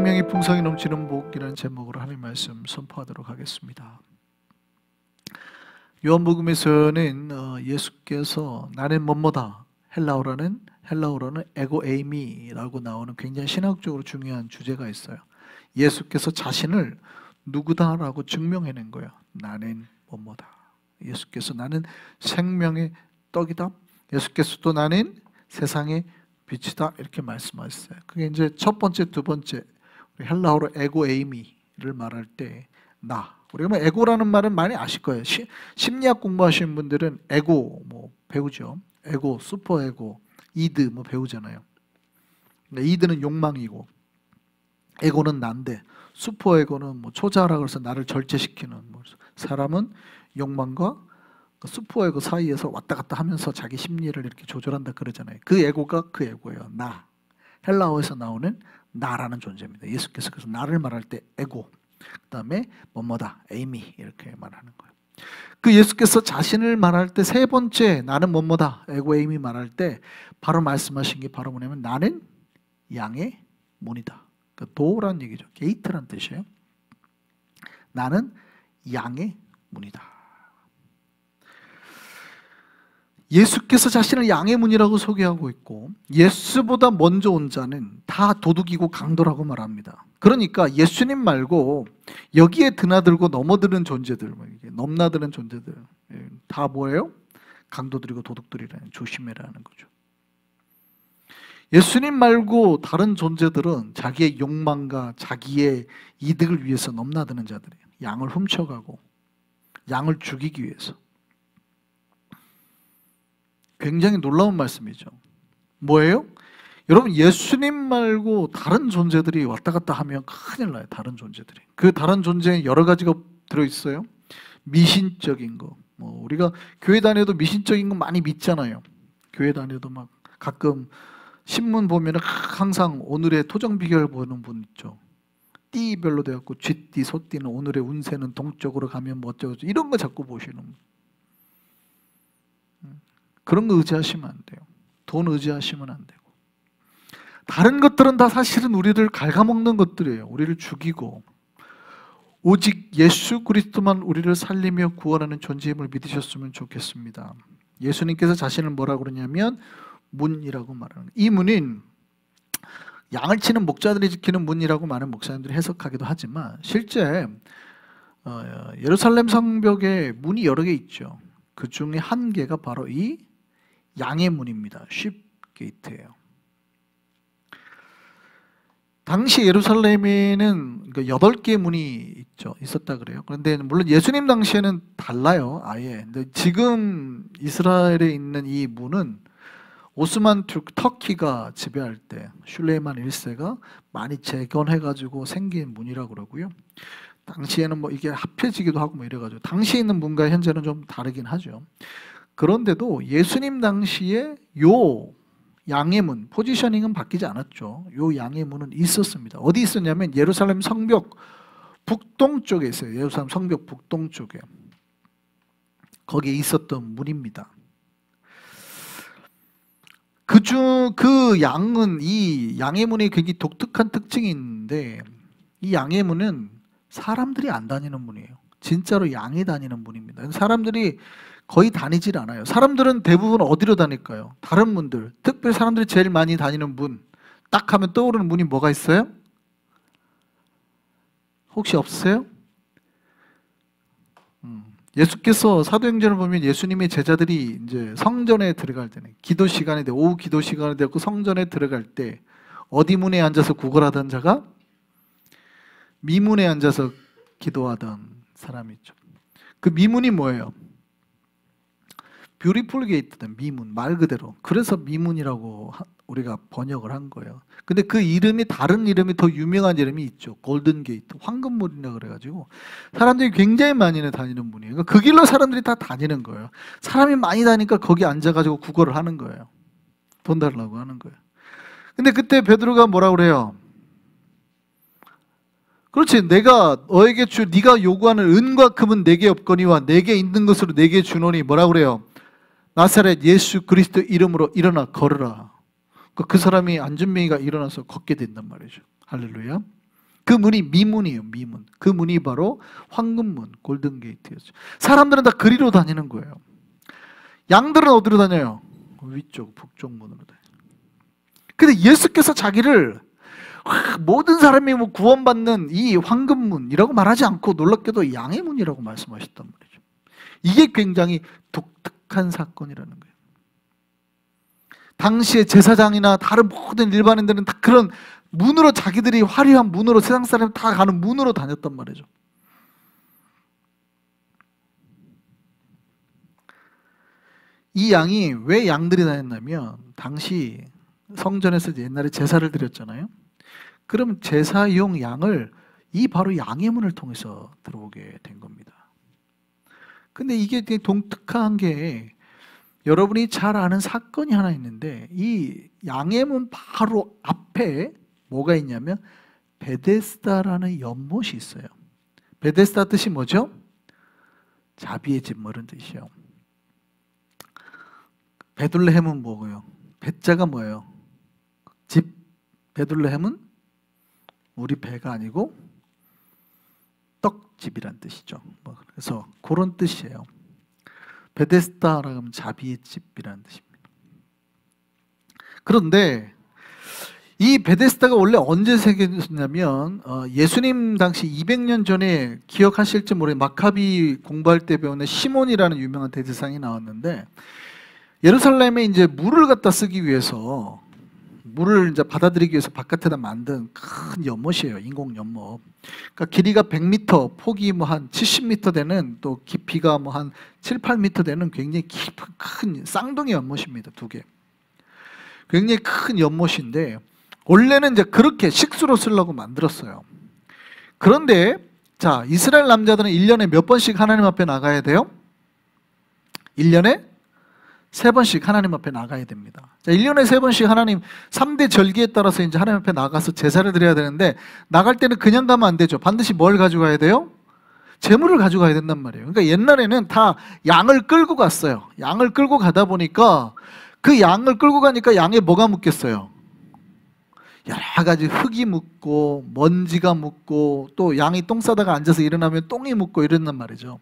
생명이 풍성히 넘치는 복이라는 제목으로 하나님 말씀 선포하도록 하겠습니다. 요한복음에서는 예수께서 나는 뭐뭐다, 헬라어로는 에고 에이미라고 나오는 굉장히 신학적으로 중요한 주제가 있어요. 예수께서 자신을 누구다라고 증명해낸 거예요. 나는 뭐뭐다. 예수께서 나는 생명의 떡이다. 예수께서도 나는 세상의 빛이다. 이렇게 말씀하셨어요. 그게 이제 첫 번째, 두 번째 헬라어로 에고 에이미를 말할 때 나. 우리가 뭐 에고라는 말은 많이 아실 거예요. 심리학 공부하시는 분들은 에고 뭐 배우죠. 에고, 슈퍼 에고, 이드 뭐 배우잖아요. 이드는 욕망이고 에고는 난데, 슈퍼 에고는 뭐 초자라 그래서 나를 절제시키는, 뭐 사람은 욕망과 슈퍼 에고 사이에서 왔다 갔다 하면서 자기 심리를 이렇게 조절한다 그러잖아요. 그 에고가 그 에고예요. 나. 헬라어에서 나오는 나라는 존재입니다. 예수께서 그래서 나를 말할 때 에고, 그 다음에 뭐뭐다, 에이미 이렇게 말하는 거예요. 그 예수께서 자신을 말할 때 세 번째 나는 뭐뭐다, 에고 에이미 말할 때 바로 말씀하신 게 바로 뭐냐면 나는 양의 문이다. 그 도란 얘기죠. 게이트란 뜻이에요. 나는 양의 문이다. 예수께서 자신을 양의 문이라고 소개하고 있고, 예수보다 먼저 온 자는 다 도둑이고 강도라고 말합니다. 그러니까 예수님 말고 여기에 드나들고 넘어드는 존재들, 넘나드는 존재들 다 뭐예요? 강도들이고 도둑들이라는, 조심해라는 거죠. 예수님 말고 다른 존재들은 자기의 욕망과 자기의 이득을 위해서 넘나드는 자들이에요. 양을 훔쳐가고 양을 죽이기 위해서. 굉장히 놀라운 말씀이죠. 뭐예요? 여러분, 예수님 말고 다른 존재들이 왔다 갔다 하면 큰일 나요. 다른 존재들이. 그 다른 존재에 여러 가지가 들어있어요. 미신적인 거. 뭐 우리가 교회 다녀도 미신적인 거 많이 믿잖아요. 교회 다녀도 막 가끔 신문 보면 항상 오늘의 토정 비결 보는 분 있죠. 띠별로 돼갖고 쥐띠, 소띠는 오늘의 운세는 동쪽으로 가면 뭐 어쩌고 이런 거 자꾸 보시는 분. 그런 거 의지하시면 안 돼요. 돈 의지하시면 안 되고. 다른 것들은 다 사실은 우리를 갉아먹는 것들이에요. 우리를 죽이고. 오직 예수 그리스도만 우리를 살리며 구원하는 존재임을 믿으셨으면 좋겠습니다. 예수님께서 자신을 뭐라고 그러냐면 문이라고 말하는 거예요. 이 문은 양을 치는 목자들이 지키는 문이라고 많은 목사님들이 해석하기도 하지만 실제 예루살렘 성벽에 문이 여러 개 있죠. 그 중에 한 개가 바로 이 양의 문입니다. 쉽 게이트예요. 당시 예루살렘에는 8개의 문이 있었다 그래요. 그런데 물론 예수님 당시에는 달라요. 아예. 근데 지금 이스라엘에 있는 이 문은 오스만 터키가 지배할 때 슐레이만 1세가 많이 재건해가지고 생긴 문이라고 그러고요. 당시에는 뭐 이게 합해지기도 하고 뭐 이래가지고 당시에 있는 문과 현재는 좀 다르긴 하죠. 그런데도 예수님 당시에 요 양의 문, 포지셔닝은 바뀌지 않았죠. 요 양의 문은 있었습니다. 어디 있었냐면 예루살렘 성벽 북동쪽에 있어요. 예루살렘 성벽 북동쪽에. 거기에 있었던 문입니다. 그 양은, 이 양의 문에 굉장히 독특한 특징이 있는데, 이 양의 문은 사람들이 안 다니는 문이에요. 진짜로 양이 다니는 문입니다. 사람들이 거의 다니질 않아요. 사람들은 대부분 어디로 다닐까요? 다른 문들. 특별히 사람들이 제일 많이 다니는 문, 딱 하면 떠오르는 문이 뭐가 있어요? 혹시 없으세요? 예수께서 사도행전을 보면 예수님의 제자들이 이제 성전에 들어갈 때는 기도 시간이 돼, 오후 기도 시간이 되고 성전에 들어갈 때 어디 문에 앉아서 구걸하던 자가 미문에 앉아서 기도하던 사람이죠. 그 미문이 뭐예요? 뷰티풀 게이트다. 미문, 말 그대로. 그래서 미문이라고 우리가 번역을 한 거예요. 근데 그 이름이, 다른 이름이 더 유명한 이름이 있죠. 골든 게이트, 황금문이라고 그래가지고 사람들이 굉장히 많이 다니는 문이에요. 그러니까 그 길로 사람들이 다 다니는 거예요. 사람이 많이 다니니까 거기 앉아가지고 구걸을 하는 거예요. 돈 달라고 하는 거예요. 근데 그때 베드로가 뭐라 그래요? 그렇지, 내가 너에게 네가 요구하는 은과 금은 내게 없거니와 내게 있는 것으로 내게 주노니 뭐라 그래요? 나사렛 예수 그리스도 이름으로 일어나 걸으라. 그 사람이 안전뱅이가 일어나서 걷게 된단 말이죠. 할렐루야. 그 문이 미문이에요. 미문. 그 문이 바로 황금문, 골든게이트였죠. 사람들은 다 그리로 다니는 거예요. 양들은 어디로 다녀요? 위쪽, 북쪽 문으로 다녀요. 근데 예수께서 자기를 모든 사람이 뭐 구원받는 이 황금문이라고 말하지 않고 놀랍게도 양의 문이라고 말씀하셨단 말이죠. 이게 굉장히 독특한 사건이라는 거예요. 당시에 제사장이나 다른 모든 일반인들은 다 그런 문으로, 자기들이 화려한 문으로, 세상 사람 다 가는 문으로 다녔단 말이죠. 이 양이 왜 양들이 다녔냐면, 당시 성전에서 옛날에 제사를 드렸잖아요. 그럼 제사용 양을 이 바로 양의 문을 통해서 들어오게 된 겁니다. 근데 이게 되게 독특한 게, 여러분이 잘 아는 사건이 하나 있는데, 이 양의 문 바로 앞에 뭐가 있냐면 베데스다라는 연못이 있어요. 베데스다 뜻이 뭐죠? 자비의 집, 뭐 이런 뜻이에요. 베들레헴은 뭐고요? 배자가 뭐예요? 집. 베들레헴은 우리 배가 아니고 떡집이란 뜻이죠. 그래서 그런 뜻이에요. 베데스다라고 하면 자비의 집이라는 뜻입니다. 그런데 이 베데스다가 원래 언제 생겼냐면 예수님 당시 200년 전에 기억하실지 모르겠는데, 마카비 공부할 때 배우는 시몬이라는 유명한 대제사장이 나왔는데, 예루살렘에 이제 물을 갖다 쓰기 위해서, 물을 이제 받아들이기 위해서 바깥에다 만든 큰 연못이에요. 인공 연못. 그러니까 길이가 100m, 폭이 뭐 한 70m 되는, 또 깊이가 뭐 한 7, 8m 되는 굉장히 깊은 큰 쌍둥이 연못입니다. 두 개. 굉장히 큰 연못인데, 원래는 이제 그렇게 식수로 쓰려고 만들었어요. 그런데 자, 이스라엘 남자들은 1년에 몇 번씩 하나님 앞에 나가야 돼요? 1년에 3번씩 하나님 앞에 나가야 됩니다. 자, 1년에 3번씩 하나님 3대 절기에 따라서 이제 하나님 앞에 나가서 제사를 드려야 되는데, 나갈 때는 그냥 가면 안 되죠. 반드시 뭘 가져가야 돼요? 제물을 가져가야 된단 말이에요. 그러니까 옛날에는 다 양을 끌고 갔어요. 양을 끌고 가다 보니까, 그 양을 끌고 가니까 양에 뭐가 묻겠어요? 여러 가지 흙이 묻고 먼지가 묻고, 또 양이 똥 싸다가 앉아서 일어나면 똥이 묻고 이런단 말이죠.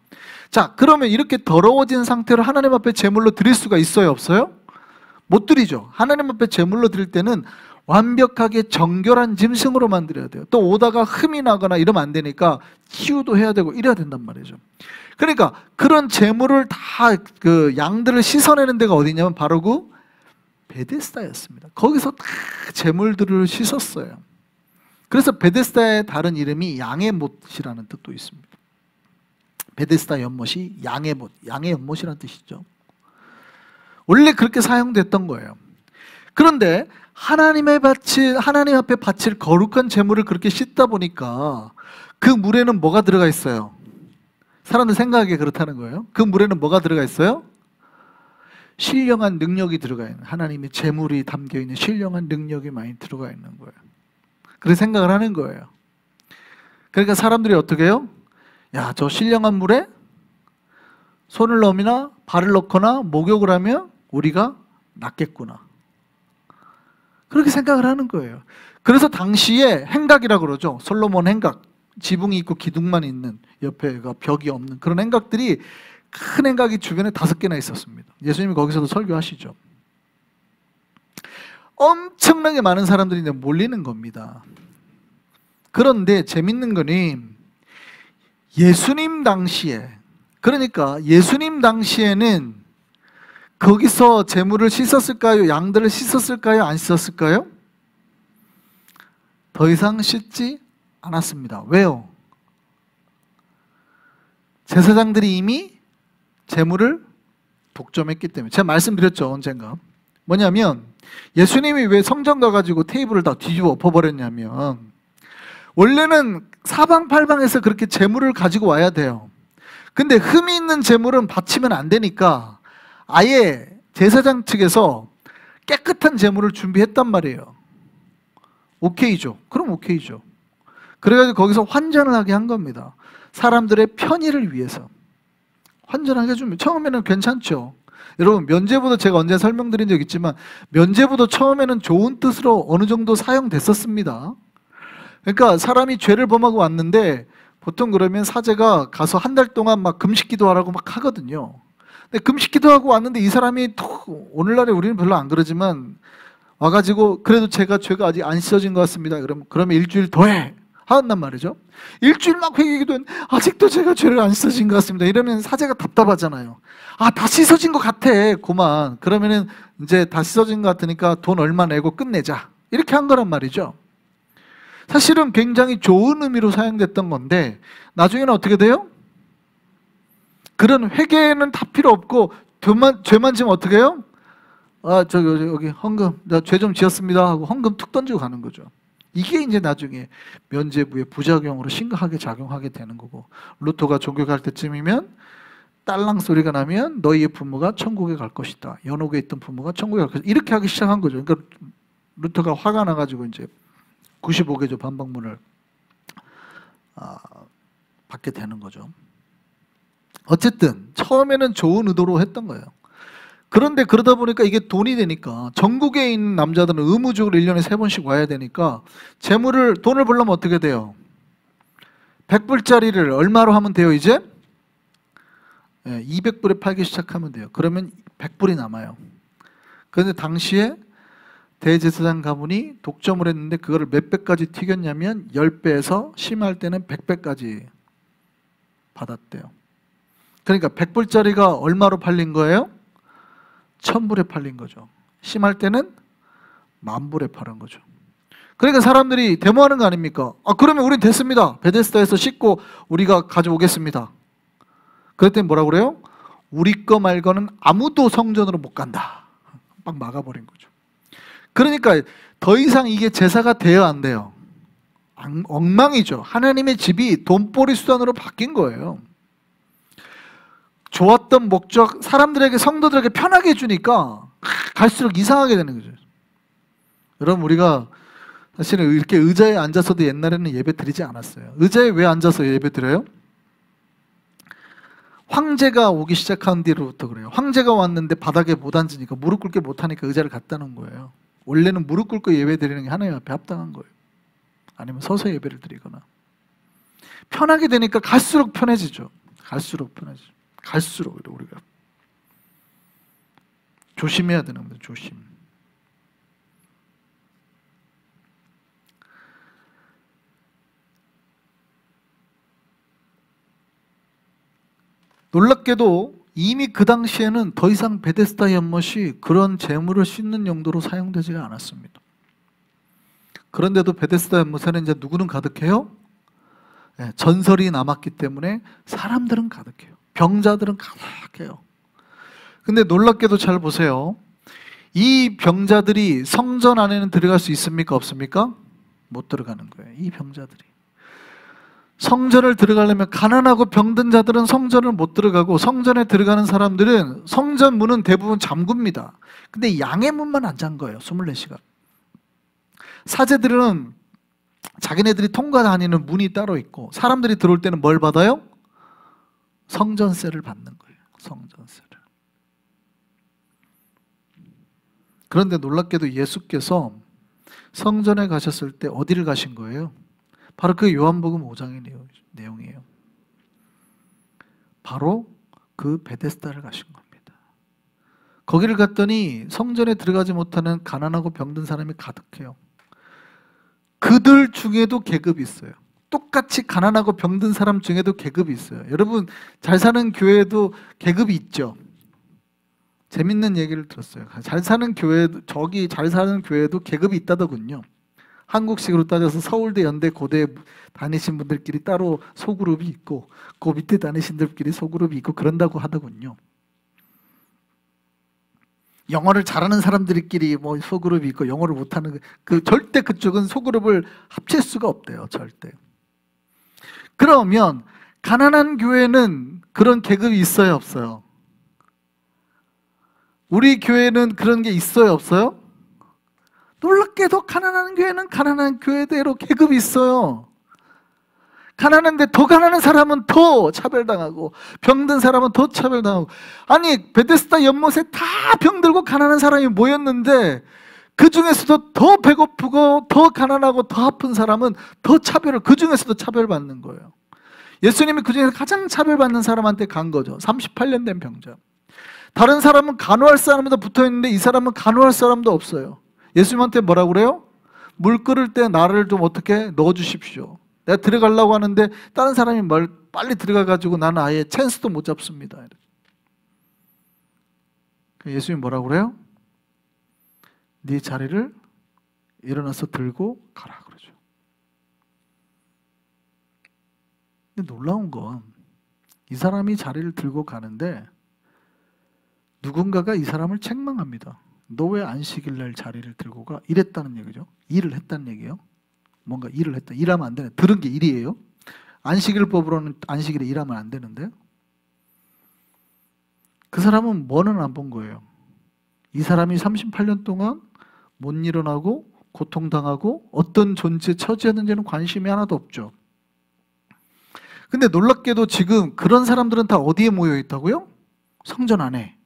자, 그러면 이렇게 더러워진 상태로 하나님 앞에 제물로 드릴 수가 있어요, 없어요? 못 드리죠. 하나님 앞에 제물로 드릴 때는 완벽하게 정결한 짐승으로만 드려야 돼요. 또 오다가 흠이 나거나 이러면 안 되니까 치유도 해야 되고 이래야 된단 말이죠. 그러니까 그런 제물을 다, 그 양들을 씻어내는 데가 어디냐면 바로 그 베데스다였습니다. 거기서 다 제물들을 씻었어요. 그래서 베데스다의 다른 이름이 양의 못이라는 뜻도 있습니다. 베데스다 연못이 양의 못, 양의 연못이라는 뜻이죠. 원래 그렇게 사용됐던 거예요. 그런데 하나님 앞에 바칠 거룩한 제물을 그렇게 씻다 보니까 그 물에는 뭐가 들어가 있어요? 사람들 생각하기에 그렇다는 거예요. 그 물에는 뭐가 들어가 있어요? 신령한 능력이 들어가 있는, 하나님의 제물이 담겨있는 신령한 능력이 많이 들어가 있는 거예요. 그래서 생각을 하는 거예요. 그러니까 사람들이 어떻게 해요? 야, 저 신령한 물에 손을 넣으나 발을 넣거나 목욕을 하면 우리가 낫겠구나, 그렇게 생각을 하는 거예요. 그래서 당시에 행각이라고 그러죠. 솔로몬 행각. 지붕이 있고 기둥만 있는, 옆에가 벽이 없는 그런 행각들이, 큰 행각이 주변에 5개나 있었습니다. 예수님이 거기서도 설교하시죠. 엄청나게 많은 사람들이 이제 몰리는 겁니다. 그런데 재밌는 거는 예수님 당시에, 그러니까 예수님 당시에는 거기서 제물을 씻었을까요? 양들을 씻었을까요? 안 씻었을까요? 더 이상 씻지 않았습니다. 왜요? 제사장들이 이미 제물을 독점했기 때문에. 제가 말씀드렸죠, 언젠가. 뭐냐면 예수님이 왜 성전 가가지고 테이블을 다 뒤집어 엎어버렸냐면, 원래는 사방팔방에서 그렇게 제물을 가지고 와야 돼요. 근데 흠이 있는 제물은 바치면 안 되니까 아예 제사장 측에서 깨끗한 제물을 준비했단 말이에요. 오케이죠. 그럼 오케이죠. 그래가지고 거기서 환전을 하게 한 겁니다. 사람들의 편의를 위해서 환전하게 해주면, 처음에는 괜찮죠. 여러분, 면죄부도 제가 언제 설명드린 적 있지만, 면죄부도 처음에는 좋은 뜻으로 어느 정도 사용됐었습니다. 그러니까 사람이 죄를 범하고 왔는데 보통 그러면 사제가 가서 한 달 동안 막 금식 기도하라고 막 하거든요. 근데 금식 기도하고 왔는데 이 사람이 또 오늘날에 우리는 별로 안 그러지만 와가지고 그래도 제가 죄가 아직 안 씻어진 것 같습니다. 그러면 일주일 더 해. 한단 말이죠. 일주일 막 회개기도는 아직도 제가 죄를 안 씻어진 것 같습니다. 이러면 사제가 답답하잖아요. 아, 다 씻어진 것 같아. 그만. 그러면은 이제 다 씻어진 것 같으니까 돈 얼마 내고 끝내자. 이렇게 한 거란 말이죠. 사실은 굉장히 좋은 의미로 사용됐던 건데 나중에는 어떻게 돼요? 그런 회개는 다 필요 없고 죄만 지면 어떻게 해요? 아, 여기 헌금, 나 죄 좀 지었습니다 하고 헌금 툭 던지고 가는 거죠. 이게 이제 나중에 면죄부의 부작용으로 심각하게 작용하게 되는 거고, 루터가 종교갈 때쯤이면 딸랑 소리가 나면 너희의 부모가 천국에 갈 것이다. 연옥에 있던 부모가 천국에 갈 것이다. 이렇게 하기 시작한 거죠. 그러니까 루터가 화가 나가지고 이제 95개조 반박문을 받게 되는 거죠. 어쨌든 처음에는 좋은 의도로 했던 거예요. 그런데 그러다 보니까 이게 돈이 되니까 전국에 있는 남자들은 의무적으로 1년에 3번씩 와야 되니까 돈을 벌려면 어떻게 돼요? 100불짜리를 얼마로 하면 돼요 이제? 200불에 팔기 시작하면 돼요. 그러면 100불이 남아요. 그런데 당시에 대제사장 가문이 독점을 했는데 그거를 몇 배까지 튀겼냐면 10배에서 심할 때는 100배까지 받았대요. 그러니까 100불짜리가 얼마로 팔린 거예요? 1000불에 팔린 거죠. 심할 때는 10,000불에 파는 거죠. 그러니까 사람들이 데모하는 거 아닙니까? 아, 그러면 우린 됐습니다. 베데스다에서 씻고 우리가 가져오겠습니다. 그랬더니 뭐라 그래요? 우리 거 말고는 아무도 성전으로 못 간다. 막 막아버린 거죠. 그러니까 더 이상 이게 제사가 돼요, 안 돼요? 엉망이죠. 하나님의 집이 돈벌이 수단으로 바뀐 거예요. 좋았던 목적, 사람들에게, 성도들에게 편하게 해주니까 갈수록 이상하게 되는 거죠. 여러분, 우리가 사실은 이렇게 의자에 앉아서도 옛날에는 예배 드리지 않았어요. 의자에 왜 앉아서 예배 드려요? 황제가 오기 시작한 뒤로부터 그래요. 황제가 왔는데 바닥에 못 앉으니까, 무릎 꿇게 못하니까 의자를 갖다 놓은 거예요. 원래는 무릎 꿇고 예배 드리는 게 하나님 앞에 합당한 거예요. 아니면 서서 예배를 드리거나. 편하게 되니까 갈수록 편해지죠. 갈수록 편해지죠. 갈수록 우리가 조심해야 되는 겁니다. 조심. 놀랍게도 이미 그 당시에는 더 이상 베데스다 연못이 그런 재물을 씻는 용도로 사용되지가 않았습니다. 그런데도 베데스다 연못에는 이제 누구는 가득해요? 네, 전설이 남았기 때문에 사람들은 가득해요. 병자들은 가득해요. 근데 놀랍게도 잘 보세요. 이 병자들이 성전 안에는 들어갈 수 있습니까? 없습니까? 못 들어가는 거예요. 이 병자들이. 성전을 들어가려면 가난하고 병든 자들은 성전을 못 들어가고, 성전에 들어가는 사람들은 성전 문은 대부분 잠굽니다. 근데 양의 문만 안 잠궈요. 24시간. 사제들은 자기네들이 통과다니는 문이 따로 있고, 사람들이 들어올 때는 뭘 받아요? 성전세를 받는 거예요. 성전세를. 그런데 놀랍게도 예수께서 성전에 가셨을 때 어디를 가신 거예요? 바로 그 요한복음 5장의 내용이에요. 바로 그 베데스다를 가신 겁니다. 거기를 갔더니 성전에 들어가지 못하는 가난하고 병든 사람이 가득해요. 그들 중에도 계급이 있어요. 똑같이 가난하고 병든 사람 중에도 계급이 있어요. 여러분, 잘 사는 교회에도 계급이 있죠. 재밌는 얘기를 들었어요. 잘 사는 교회에도 계급이 있다더군요. 한국식으로 따져서 서울대, 연대, 고대 다니신 분들끼리 따로 소그룹이 있고, 그 밑에 다니신 분들끼리 소그룹이 있고 그런다고 하더군요. 영어를 잘하는 사람들끼리 뭐 소그룹이 있고, 영어를 못하는 절대 그쪽은 소그룹을 합칠 수가 없대요. 절대. 그러면 가난한 교회는 그런 계급이 있어요, 없어요? 우리 교회는 그런 게 있어요, 없어요? 놀랍게도 가난한 교회는 가난한 교회대로 계급이 있어요. 가난한데 더 가난한 사람은 더 차별당하고, 병든 사람은 더 차별당하고. 아니, 베데스다 연못에 다 병들고 가난한 사람이 모였는데 그 중에서도 더 배고프고 더 가난하고 더 아픈 사람은 더 차별을, 그 중에서도 차별받는 거예요. 예수님이 그 중에서 가장 차별받는 사람한테 간 거죠. 38년 된 병자. 다른 사람은 간호할 사람도 붙어있는데 이 사람은 간호할 사람도 없어요. 예수님한테 뭐라고 그래요? 물 끓을 때 나를 좀 어떻게 넣어주십시오. 내가 들어가려고 하는데 다른 사람이 빨리 들어가가지고 나는 아예 찬스도 못 잡습니다. 예수님이 뭐라고 그래요? 네 자리를 일어나서 들고 가라 그러죠. 근데 놀라운 건 이 사람이 자리를 들고 가는데 누군가가 이 사람을 책망합니다. 너 왜 안식일 날 자리를 들고 가? 이랬다는 얘기죠. 일을 했다는 얘기예요. 뭔가 일을 했다. 일하면 안 되네. 들은 게 일이에요. 안식일법으로는 안식일에 일하면 안 되는데 그 사람은 뭐는 안 본 거예요. 이 사람이 38년 동안 못 일어나고 고통당하고 어떤 존재 처지였는지는 관심이 하나도 없죠. 근데 놀랍게도 지금 그런 사람들은 다 어디에 모여 있다고요? 성전 안에.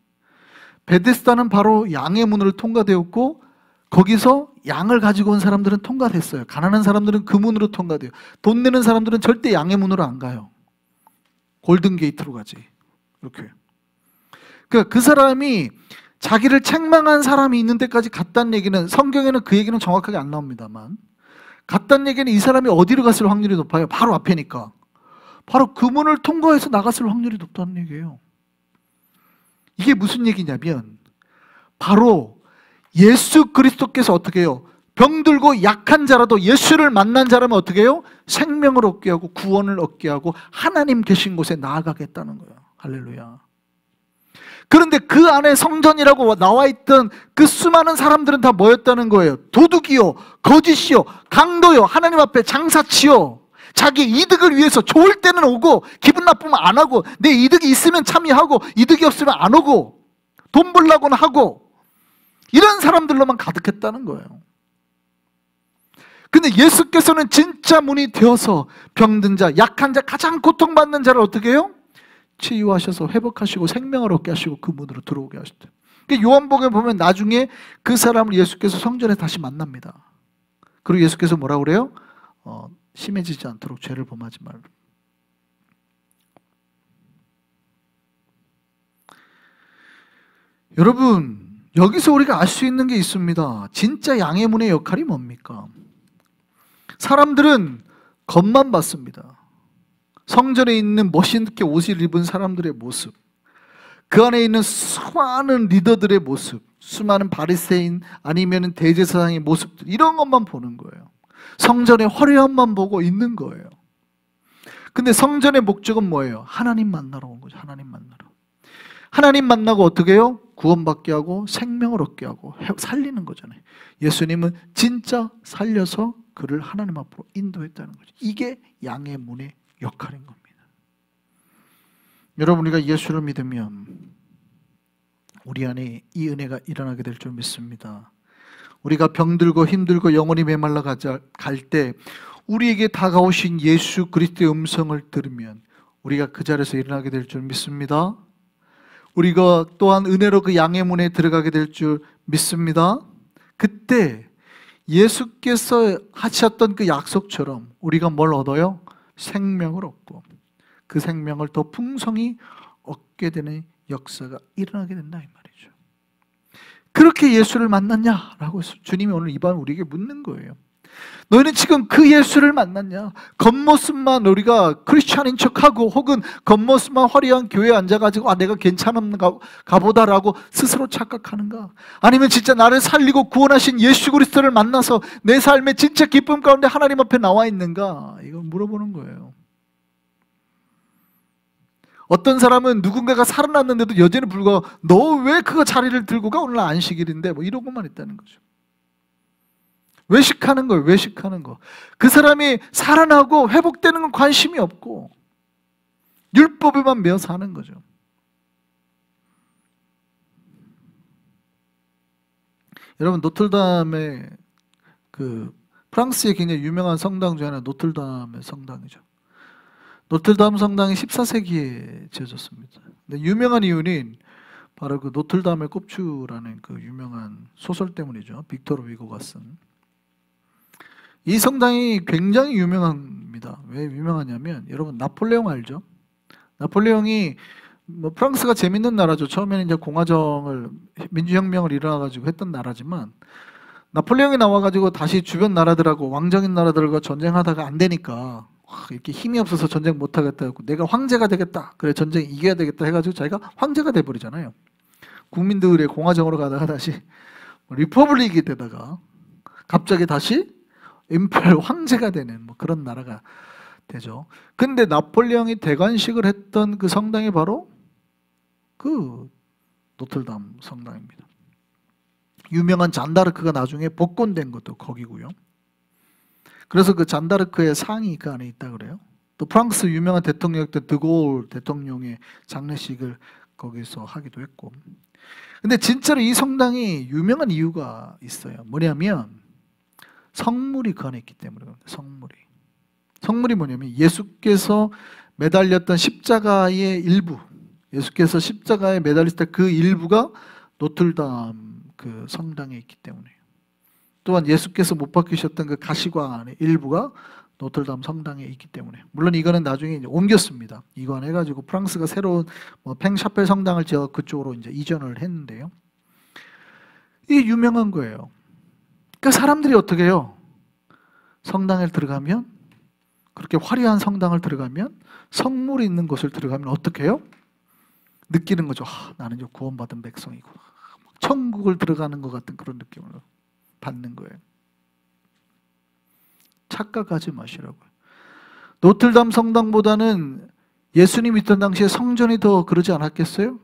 베데스다는 바로 양의 문으로 통과되었고 거기서 양을 가지고 온 사람들은 통과됐어요. 가난한 사람들은 그 문으로 통과돼요. 돈 내는 사람들은 절대 양의 문으로 안 가요. 골든게이트로 가지. 이렇게. 그러니까 그 사람이 자기를 책망한 사람이 있는 데까지 갔다는 얘기는, 성경에는 그 얘기는 정확하게 안 나옵니다만, 갔다는 얘기는 이 사람이 어디로 갔을 확률이 높아요? 바로 앞에니까. 바로 그 문을 통과해서 나갔을 확률이 높다는 얘기예요. 이게 무슨 얘기냐면 바로 예수 그리스도께서 어떻게 해요? 병들고 약한 자라도 예수를 만난 자라면 어떻게 해요? 생명을 얻게 하고 구원을 얻게 하고 하나님 계신 곳에 나아가겠다는 거예요. 할렐루야. 그런데 그 안에 성전이라고 나와 있던 그 수많은 사람들은 다 뭐였다는 거예요? 도둑이요, 거짓이요, 강도요, 하나님 앞에 장사치요. 자기 이득을 위해서 좋을 때는 오고 기분 나쁘면 안 하고, 내 이득이 있으면 참여하고 이득이 없으면 안 오고, 돈 벌려고는 하고, 이런 사람들로만 가득했다는 거예요. 근데 예수께서는 진짜 문이 되어서 병든 자, 약한 자, 가장 고통받는 자를 어떻게 해요? 치유하셔서 회복하시고 생명을 얻게 하시고 그 문으로 들어오게 하셨대요. 그러니까 요한복음에 보면 나중에 그 사람을 예수께서 성전에 다시 만납니다. 그리고 예수께서 뭐라고 그래요? 심해지지 않도록 죄를 범하지 말라. 여러분, 여기서 우리가 알 수 있는 게 있습니다. 진짜 양의 문의 역할이 뭡니까? 사람들은 겉만 봤습니다. 성전에 있는 멋있게 옷을 입은 사람들의 모습, 그 안에 있는 수많은 리더들의 모습, 수많은 바리새인 아니면 대제사장의 모습들, 이런 것만 보는 거예요. 성전의 화려함만 보고 있는 거예요. 근데 성전의 목적은 뭐예요? 하나님 만나러 온 거죠. 하나님 만나러. 하나님 만나고 어떻게 해요? 구원받게 하고 생명을 얻게 하고 살리는 거잖아요. 예수님은 진짜 살려서 그를 하나님 앞으로 인도했다는 거죠. 이게 양의 문의 역할인 겁니다. 여러분, 우리가 예수를 믿으면 우리 안에 이 은혜가 일어나게 될 줄 믿습니다. 우리가 병들고 힘들고 영혼이 메말라 갈 때 우리에게 다가오신 예수 그리스도의 음성을 들으면 우리가 그 자리에서 일어나게 될 줄 믿습니다. 우리가 또한 은혜로 그 양의 문에 들어가게 될 줄 믿습니다. 그때 예수께서 하셨던 그 약속처럼 우리가 뭘 얻어요? 생명을 얻고 그 생명을 더 풍성히 얻게 되는 역사가 일어나게 된다, 이 말이죠. 그렇게 예수를 만났냐라고 주님이 오늘 이 밤 우리에게 묻는 거예요. 너희는 지금 그 예수를 만났냐? 겉모습만 우리가 크리스찬인 척하고 혹은 겉모습만 화려한 교회에 앉아가지고 내가 괜찮은가 보다라고 스스로 착각하는가? 아니면 진짜 나를 살리고 구원하신 예수 그리스도를 만나서 내 삶의 진짜 기쁨 가운데 하나님 앞에 나와 있는가? 이걸 물어보는 거예요. 어떤 사람은 누군가가 살아났는데도 여전히 불구하고 너 왜 그거 자리를 들고 가? 오늘 안식일인데 뭐 이러고만 있다는 거죠. 외식하는 거예요. 외식하는 거. 그 사람이 살아나고 회복되는 건 관심이 없고 율법에만 매어 사는 거죠. 여러분, 노틀담의 그 프랑스의 굉장히 유명한 성당 중에 하나 노틀담의 성당이죠. 노틀담 성당이 14세기에 지어졌습니다. 근데 유명한 이유는 바로 그 노틀담의 꼽추라는 그 유명한 소설 때문이죠. 빅토르 위고가 쓴. 이 성당이 굉장히 유명합니다. 왜 유명하냐면 여러분 나폴레옹 알죠? 나폴레옹이 뭐 프랑스가 재밌는 나라죠. 처음에는 이제 공화정을 민주혁명을 일어나가지고 했던 나라지만 나폴레옹이 나와가지고 다시 주변 나라들하고 왕정인 나라들과 전쟁하다가 안 되니까 이렇게 힘이 없어서 전쟁 못 하겠다 했고 내가 황제가 되겠다. 그래 전쟁 이겨야 되겠다 해가지고 자기가 황제가 돼버리잖아요. 국민들의 공화정으로 가다가 다시 리퍼블릭이 되다가 갑자기 다시 임페리얼 황제가 되는 뭐 그런 나라가 되죠. 근데 나폴레옹이 대관식을 했던 그 성당이 바로 그 노틀담 성당입니다. 유명한 잔다르크가 나중에 복권된 것도 거기고요. 그래서 그 잔다르크의 상이 그 안에 있다 그래요. 또 프랑스 유명한 대통령 때 드골 대통령의 장례식을 거기서 하기도 했고. 근데 진짜로 이 성당이 유명한 이유가 있어요. 뭐냐면 성물이 그 안에 있기 때문에 그런데 성물이 뭐냐면 예수께서 매달렸던 십자가의 일부, 예수께서 십자가에 매달렸을 때 그 일부가 노틀담 그 성당에 있기 때문에요. 또한 예수께서 못 박히셨던 그 가시관의 일부가 노틀담 성당에 있기 때문에. 물론 이거는 나중에 이제 옮겼습니다. 이관해가지고 프랑스가 새로운 뭐 팽샤펠 성당을 지어 그쪽으로 이제 이전을 했는데요. 이게 유명한 거예요. 그러니까 사람들이 어떻게 해요? 성당에 들어가면 그렇게 화려한 성당을 들어가면 성물이 있는 곳을 들어가면 어떻게 해요? 느끼는 거죠. 나는 이제 구원받은 백성이고 천국을 들어가는 것 같은 그런 느낌을 받는 거예요. 착각하지 마시라고요. 노틀담 성당보다는 예수님이 있던 당시에 성전이 더 그러지 않았겠어요?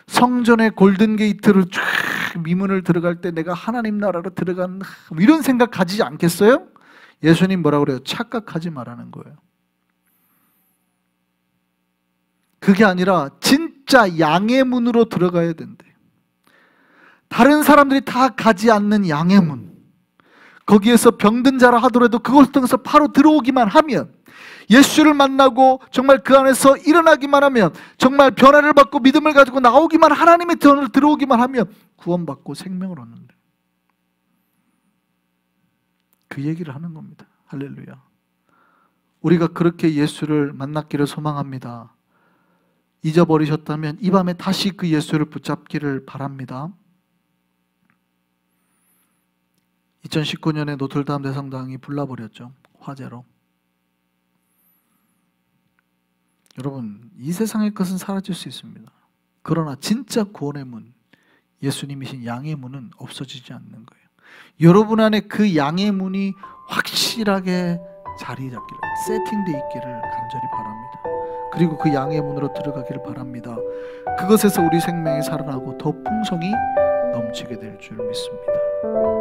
성전의 골든 게이트를 쫙 미문을 들어갈 때 내가 하나님 나라로 들어간 이런 생각 가지지 않겠어요? 예수님 뭐라고 그래요? 착각하지 말라는 거예요. 그게 아니라 진짜 양의 문으로 들어가야 된대. 다른 사람들이 다 가지 않는 양의 문. 거기에서 병든 자라 하더라도 그것을 통해서 바로 들어오기만 하면, 예수를 만나고 정말 그 안에서 일어나기만 하면, 정말 변화를 받고 믿음을 가지고 나오기만, 하나님의 전을 들어오기만 하면 구원받고 생명을 얻는다. 그 얘기를 하는 겁니다. 할렐루야. 우리가 그렇게 예수를 만났기를 소망합니다. 잊어버리셨다면 이 밤에 다시 그 예수를 붙잡기를 바랍니다. 2019년에 노틀담 대성당이 불나버렸죠. 화재로. 여러분, 이 세상의 것은 사라질 수 있습니다. 그러나 진짜 구원의 문, 예수님이신 양의 문은 없어지지 않는 거예요. 여러분 안에 그 양의 문이 확실하게 자리 잡기를, 세팅되어 있기를 간절히 바랍니다. 그리고 그 양의 문으로 들어가기를 바랍니다. 그것에서 우리 생명이 살아나고 더 풍성이 넘치게 될 줄 믿습니다.